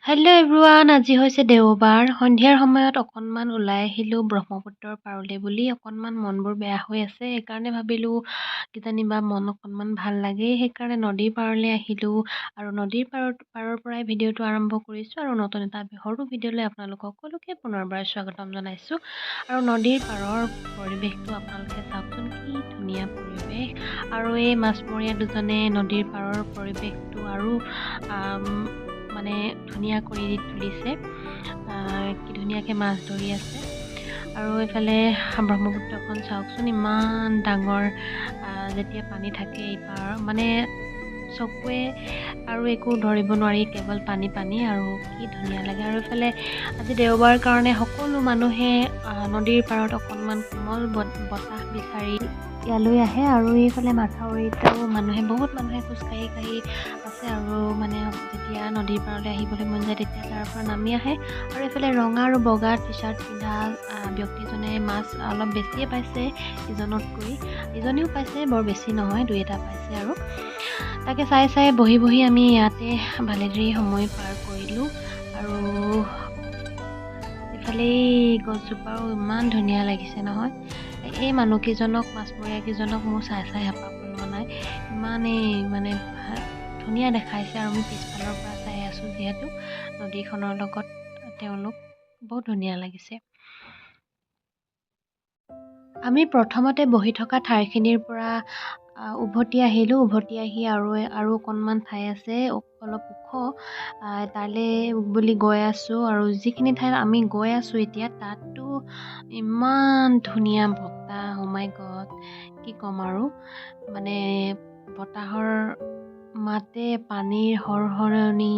Hello' everyone, আজি হৈছে দেওবাৰ। সন্ধিয়াৰ সময়ত অকণমান ওলাই আহিলোঁ ব্ৰহ্মপুত্ৰৰ পাৰলৈ বুলি। অকণমান মনবোৰ বেয়া হৈ আছে, সেইকাৰণে ভাবিলোঁ কিজানিবা মন অকণমান ভাল লাগে। সেইকাৰণে নদীৰ পাৰলৈ আহিলোঁ আৰু নদীৰ পাৰৰ পৰাই ভিডিঅ'টো আৰম্ভ কৰিছোঁ আৰু নতুন এটা সৰু ভিডিঅ'লৈ আপোনালোক সকলোকে পুনৰবাৰ স্বাগতম জনাইছোঁ। আৰু নদীৰ পাৰৰ পৰিৱেশটো আপোনালোকে চাওকচোন, কি ধুনীয়া পৰিৱেশ। আৰু এই মাছমৰীয়া দুজনে নদীৰ পাৰৰ পৰিৱেশটো আৰু মানে ধুনীয়া কৰি তুলিছে। কি ধুনীয়াকৈ মাছ ধৰি আছে। আৰু এইফালে ব্ৰহ্মপুত্ৰখন চাওকচোন, ইমান ডাঙৰ। যেতিয়া পানী থাকে এইপাৰ মানে চকুৱে আৰু একো ধৰিব নোৱাৰি, কেৱল পানী পানী, আৰু কি ধুনীয়া লাগে। আৰু এইফালে আজি দেওবাৰ কাৰণে সকলো মানুহে নদীৰ পাৰত অকণমান কোমল বতাহ বিচাৰি ইয়ালৈ আহে। আৰু এইফালে মাথাউৰিতো বহুত মানুহে খোজকাঢ়ি আছে। আৰু মানে যেতিয়া নদীৰ পাৰলৈ আহিবলৈ মন যায় তেতিয়া তাৰ পৰা নামি আহে। আৰু এইফালে ৰঙা আৰু বগা টি চাৰ্ট পিন্ধা ব্যক্তিজনে মাছ অলপ বেছিয়ে পাইছে ইজনতকৈ। ইজনেও পাইছে, বৰ বেছি নহয়, দুই এটা পাইছে। আৰু তাকে চাই বহি আমি ইয়াতে ভালেদৰেই সময় পাৰ কৰিলোঁ। আৰু এইফালে গছজোপাও ইমান ধুনীয়া লাগিছে নহয়। এই মানুহকেইজনক, মাছমৰীয়াকেইজনক মোৰ চাই হেঁপাহ পৰিব নাই, ইমানেই মানে ধুনীয়া দেখাইছে। আৰু আমি পিছফালৰ পৰা চাই আছোঁ যিহেতু নদীখনৰ লগত তেওঁলোক বহুত ধুনীয়া লাগিছে। আমি প্ৰথমতে বহি থকা ঠাইখিনিৰ পৰা উভতি আহিলোঁ। উভতি আহি আৰু অকণমান ঠাই আছে অলপ ওখ, তালৈ বুলি গৈ আছোঁ। আৰু যিখিনি ঠাইত আমি গৈ আছোঁ এতিয়া, তাতো ইমান ধুনীয়া বতাহ, oh my god, কি ক'ম আৰু। মানে বতাহৰ মাতে পানীৰ হৰহৰণি,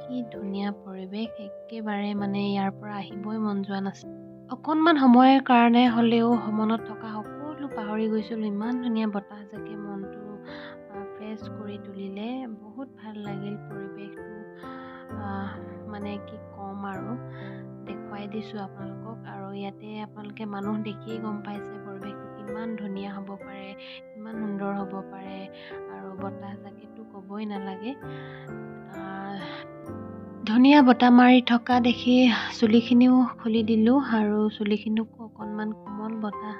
কি ধুনীয়া পৰিৱেশ। একেবাৰে মানে ইয়াৰ পৰা আহিবই মন যোৱা নাছিল। অকণমান সময়ৰ কাৰণে হ'লেও মনত থকা সকলো পাহৰি গৈছিলোঁ। ইমান ধুনীয়া বতাহজাকে মনটো ফ্ৰেছ কৰি তুলিলে। বহুত ভাল লাগিল পৰিৱেশটো। মানে কি ক'ম আৰু, দেখুৱাই দিছোঁ আপোনালোকক। আৰু ইয়াতে আপোনালোকে মানুহ দেখিয়েই গম পাইছে পৰিৱেশটো কিমান ধুনীয়া হ'ব পাৰে, কিমান সুন্দৰ হ'ব পাৰে। আৰু বতাহজাকেতো ক'বই নালাগে। ধুনীয়া বতাহ মাৰি থকা দেখি চুলিখিনিও খুলি দিলোঁ। আৰু চুলিখিনিকো অকণমান কোমল বতাহ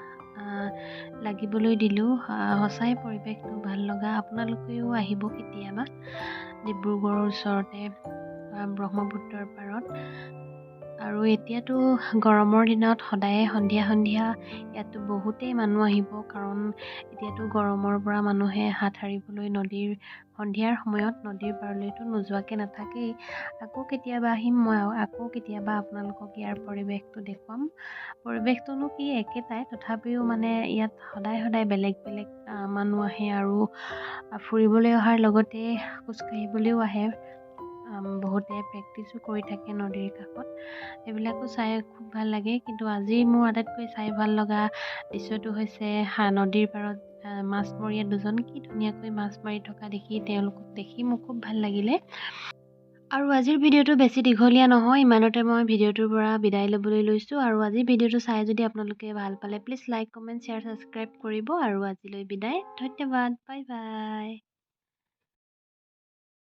লাগিবলৈ দিলোঁ। সঁচাই পৰিৱেশটো ভাল লগা। আপোনালোকেও আহিব কেতিয়াবা ডিব্ৰুগড়ৰ ওচৰতে ব্ৰহ্মপুত্ৰৰ পাৰত। আৰু এতিয়াতো গৰমৰ দিনত সদায়ে সন্ধিয়া ইয়াতো বহুতেই মানুহ আহিব, কাৰণ এতিয়াতো গৰমৰ পৰা মানুহে হাত সাৰিবলৈ সন্ধিয়াৰ সময়ত নদীৰ পাৰলৈতো নোযোৱাকৈ নাথাকেই। আকৌ কেতিয়াবা আহিম মই, আকৌ কেতিয়াবা আপোনালোকক ইয়াৰ পৰিৱেশটো দেখুৱাম। পৰিৱেশটোনো কি, একেটাই, তথাপিও মানে ইয়াত সদায় বেলেগ মানুহ আহে। আৰু ফুৰিবলৈ অহাৰ লগতে খোজকাঢ়িবলৈও আহে। বহুতে প্ৰেক্টিছো কৰি থাকে নদীৰ কাষত। সেইবিলাকো চাই খুব ভাল লাগে। কিন্তু আজি মোৰ আটাইতকৈ চাই ভাল লগা দৃশ্যটো হৈছে নদীৰ পাৰত মাছমৰীয়া দুজন কি ধুনীয়াকৈ মাছ মাৰি থকা দেখি, তেওঁলোকক দেখি মোৰ খুব ভাল লাগিলে। আৰু আজিৰ ভিডিঅ'টো বেছি দীঘলীয়া নহয়, ইমানতে মই ভিডিঅ'টোৰ পৰা বিদায় ল'বলৈ লৈছোঁ। আৰু আজিৰ ভিডিঅ'টো চাই যদি আপোনালোকে ভাল পালে, please like, comment, share, subscribe কৰিব। আৰু আজিলৈ বিদায়, ধন্যবাদ, বাই বাই।